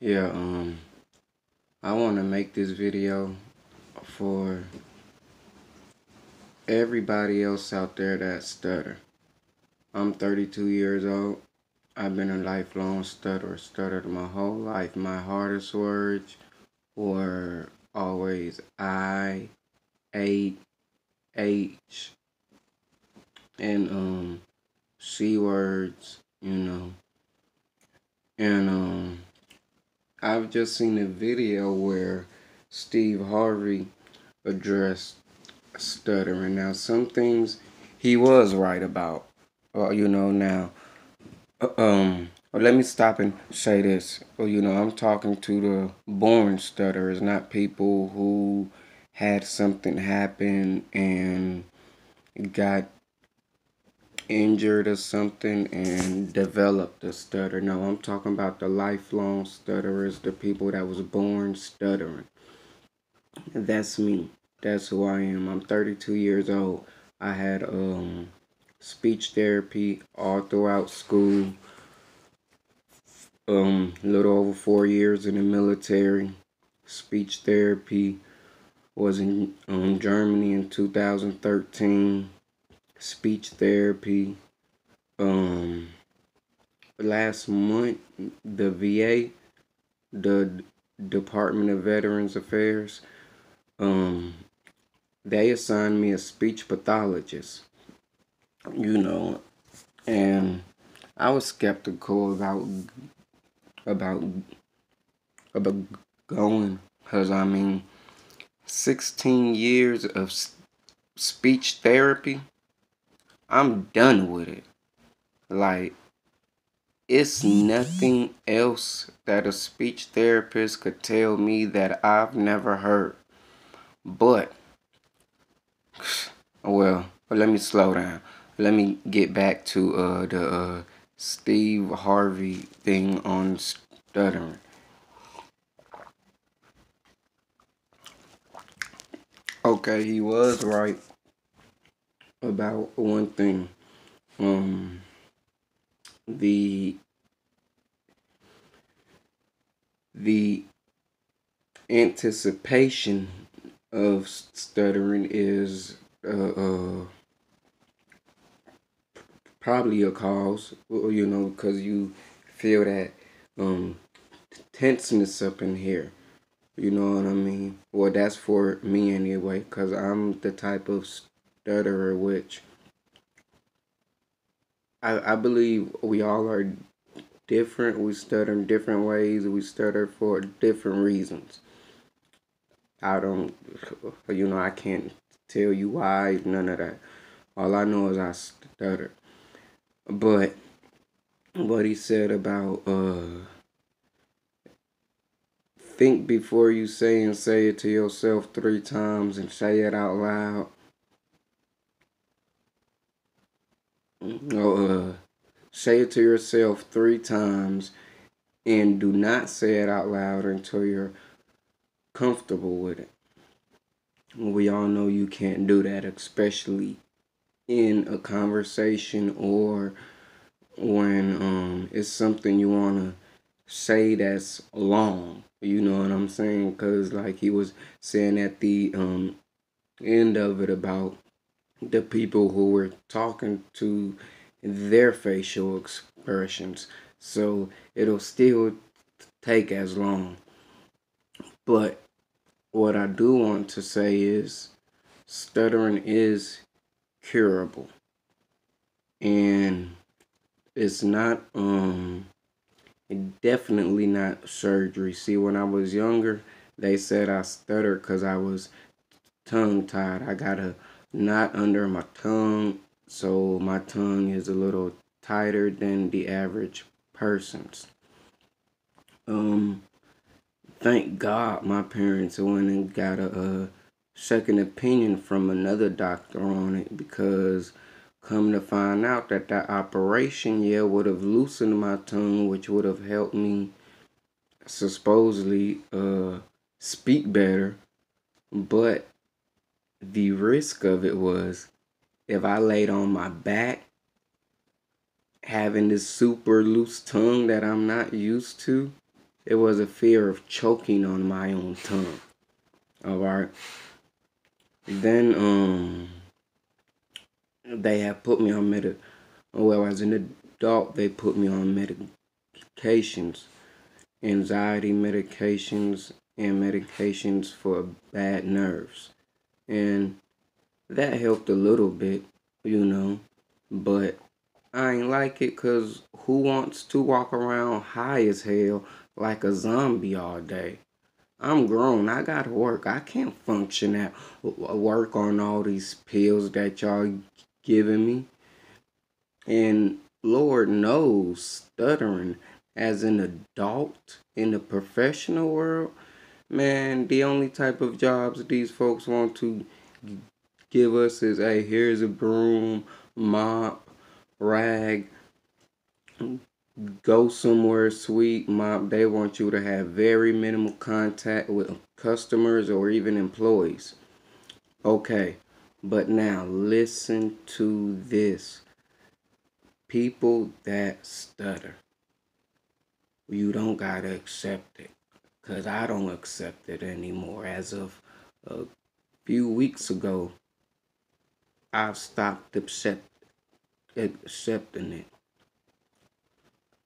Yeah, I want to make this video for everybody else out there that stutter. I'm 32 years old. I've been a lifelong stutterer, stuttered my whole life. My hardest words were always I, A, H, and C words. And I've just seen a video where Steve Harvey addressed stuttering. Now, some things he was right about. Now, let me stop and say this. I'm talking to the born stutterers, not people who had something happen and got injured or something and developed a stutter. No, I'm talking about the lifelong stutterers, the people that was born stuttering. That's me. That's who I am. I'm 32 years old. I had speech therapy all throughout school. A little over 4 years in the military. Speech therapy was in Germany in 2013. Speech therapy. Last month, the VA, the Department of Veterans Affairs, um, they assigned me a speech pathologist. You know, and I was skeptical about about going, because 16 years of speech therapy, I'm done with it. Like, it's nothing else that a speech therapist could tell me that I've never heard. But, let me slow down. Let me get back to the Steve Harvey thing on stuttering. Okay, he was right about one thing. Um, the the anticipation of stuttering is probably a cause, because you feel that um, tenseness up in here. You know what I mean? Well, that's for me anyway, because I'm the type of stutterer which I believe we all are different. We stutter in different ways. We stutter for different reasons. I don't, I can't tell you why, none of that. All I know is I stutter. But what he said about think before you say, and say it to yourself 3 times and say it out loud. Say it to yourself 3 times and do not say it out loud until you're comfortable with it. We all know you can't do that, especially in a conversation or when it's something you want to say that's long. You know what I'm saying? Because like he was saying at the end of it about the people who were talking to their facial expressions. So it'll still take as long. But what I do want to say is stuttering is curable. And it's not definitely not surgery. See, when I was younger, they said I stuttered because I was tongue tied. I got a knot under my tongue, so my tongue is a little tighter than the average person's. Um, thank God my parents went and got a second opinion from another doctor on it, because come to find out that operation, yeah, would have loosened my tongue, which would have helped me supposedly speak better. But the risk of it was, if I laid on my back, having this super loose tongue that I'm not used to, it was a fear of choking on my own tongue. All right. Then they have put me on well, as an adult they put me on medications, anxiety medications and medications for bad nerves. And that helped a little bit, you know, but I ain't like it because who wants to walk around high as hell like a zombie all day? I'm grown. I gotta work. I can't function at work on all these pills that y'all giving me. And Lord knows, stuttering as an adult in the professional world, man, the only type of jobs these folks want to give us is, hey, here's a broom, mop, rag, go somewhere sweet, mop. They want you to have very minimal contact with customers or even employees. Okay, but now listen to this. People that stutter, you don't gotta accept it. Because I don't accept it anymore. As of a few weeks ago, I've stopped accepting it.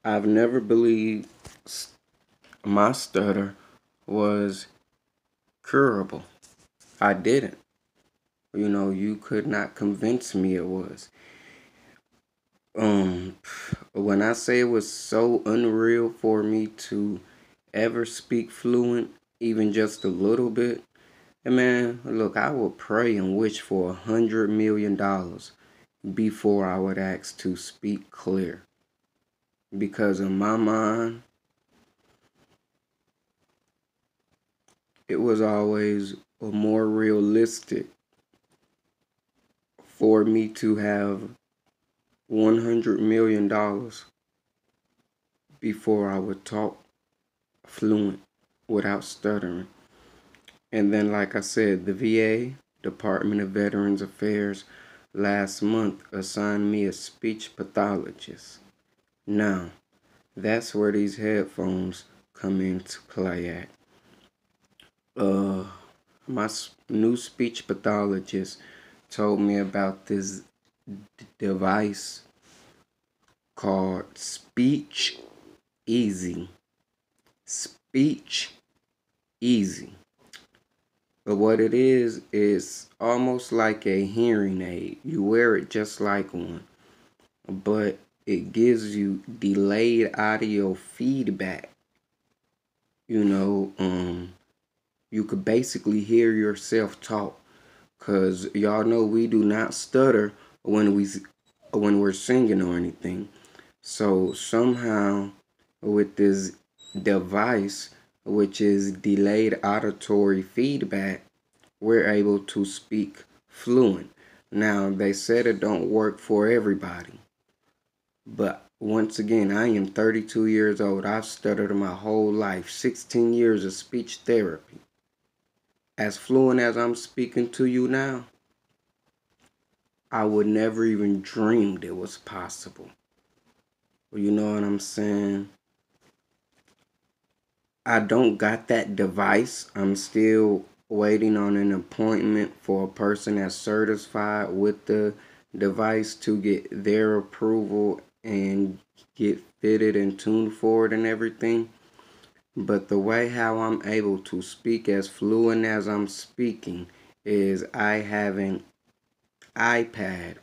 I've never believed my stutter was curable. I didn't. You know, you could not convince me it was. Um, when I say it was so unreal for me to ever speak fluent, even just a little bit, and man, look, I would pray and wish for $100 million before I would ask to speak clear. Because in my mind, it was always more realistic for me to have $100 million before I would talk fluent without stuttering. And then, like I said, the VA, Department of Veterans Affairs, last month assigned me a speech pathologist. Now, that's where these headphones come into play at. My new speech pathologist told me about this device called Speech Easy. Speech Easy. But what it is almost like a hearing aid. You wear it just like one, but it gives you delayed audio feedback. You know, you could basically hear yourself talk. Cause y'all know we do not stutter when we're singing or anything. So somehow with this device, which is delayed auditory feedback, we're able to speak fluent. Now they said it don't work for everybody. But once again, I am 32 years old. I've stuttered my whole life, 16 years of speech therapy. As fluent as I'm speaking to you now, I would never even dreamed it was possible. You know what I'm saying? I don't got that device. I'm still waiting on an appointment for a person that's certified with the device to get their approval and get fitted and tuned for it and everything. But the way how I'm able to speak as fluent as I'm speaking is I have an iPad.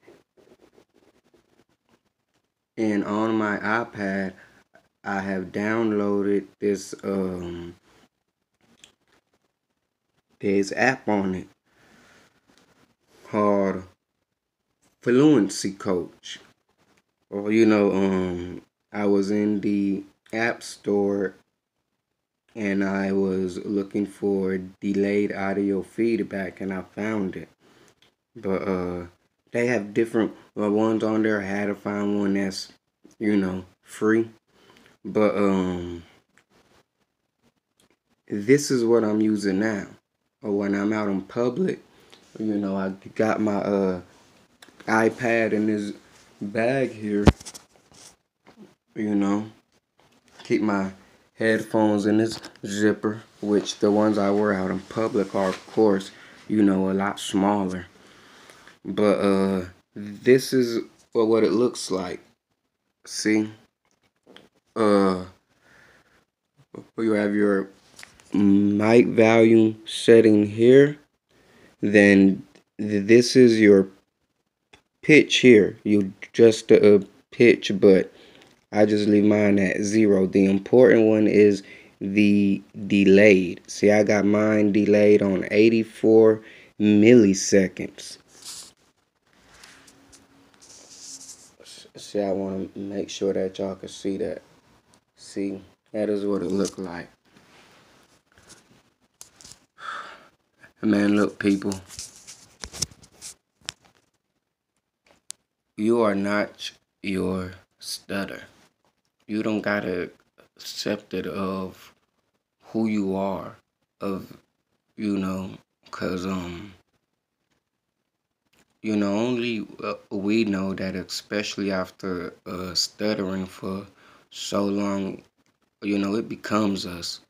And on my iPad, I have downloaded this app on it called Fluency Coach. Or I was in the App Store and I was looking for delayed audio feedback and I found it. But they have different ones on there. I had to find one that's, free. But this is what I'm using now. When I'm out in public, I got my iPad in this bag here, keep my headphones in this zipper, which the ones I wear out in public are, of course, you know, a lot smaller. But this is what it looks like. See, uh, you have your mic volume setting here. Then this is your pitch here. You adjust the pitch, but I just leave mine at 0. The important one is the delayed. See, I got mine delayed on 84 milliseconds. See, I want to make sure that y'all can see that. See, that is what it look like. Man, look, people. You are not your stutter. You don't gotta accept it of who you are, of, you know, cause you know, only we know that, especially after stuttering for so long, you know, it becomes us.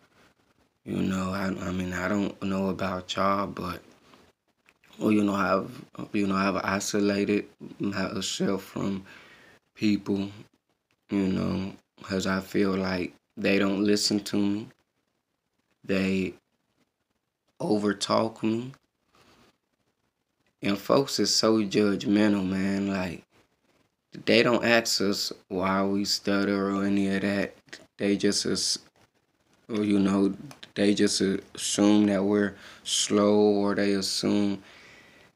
You know, I mean, I don't know about y'all, but well, I've isolated myself from people, you know, because I feel like they don't listen to me. They overtalk me. And folks is so judgmental, man. Like, they don't ask us why we stutter or any of that. They just, you know, they just assume that we're slow, or they assume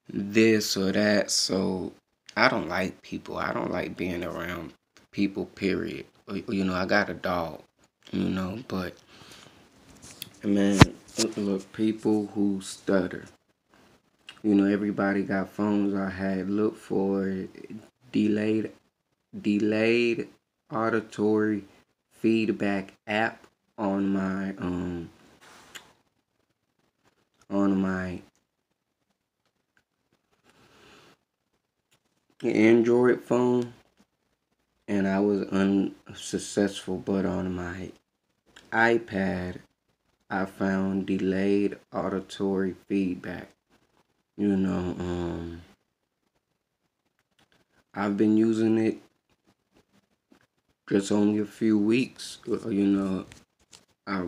this or that. So I don't like people. I don't like being around people, period. You know, I got a dog, you know, but man, look, people who stutter. You know, everybody got phones. I had looked for delayed delayed auditory feedback app on my Android phone, and I was unsuccessful. But on my iPad, I found delayed auditory feedback. You know, I've been using it just only a few weeks. You know, I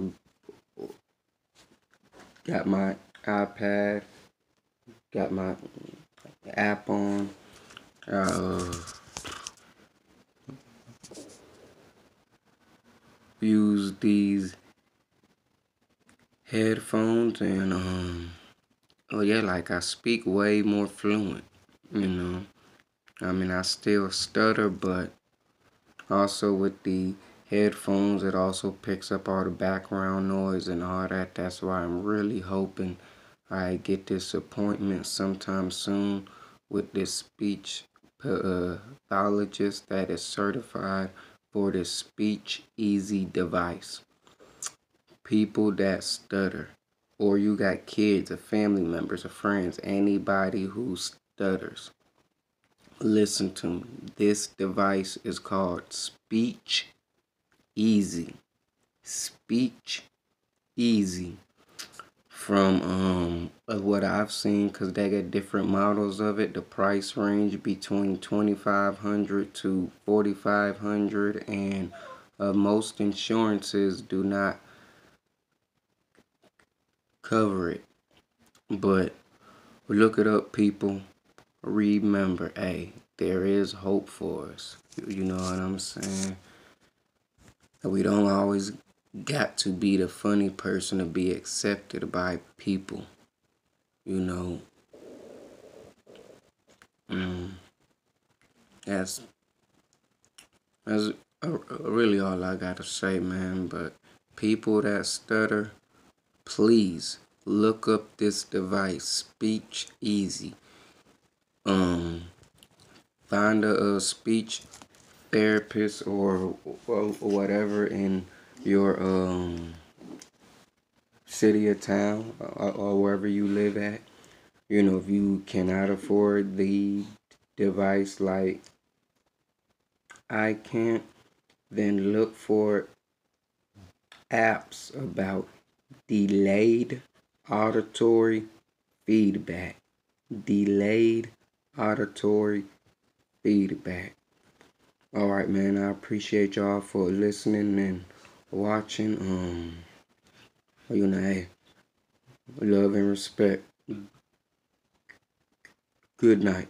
got my iPad, got my app on. Uh, use these headphones, and oh yeah, like I speak way more fluent. You know, I mean, I still stutter, but also with the headphones, it also picks up all the background noise and all that. That's why I'm really hoping I get this appointment sometime soon with this speech pathologist that is certified for the Speech Easy device. People that stutter, or you got kids or family members or friends, anybody who stutters, listen to me. This device is called Speech Easy. Speech Easy. From what I've seen, because they got different models of it, the price range between 2,500 to 4,500, and most insurances do not cover it. But look it up, people. Remember, hey, there is hope for us. You know what I'm saying? We don't always got to be the funny person to be accepted by people. You know, that's that's really all I gotta say, man. But people that stutter, please look up this device, Speech Easy. Find a speech therapist, or whatever in your city or town, or wherever you live at. You know, if you cannot afford the device like I can't, then look for apps about delayed auditory feedback. Delayed auditory feedback. All right, man. I appreciate y'all for listening and watching. Hey, love and respect. Good night.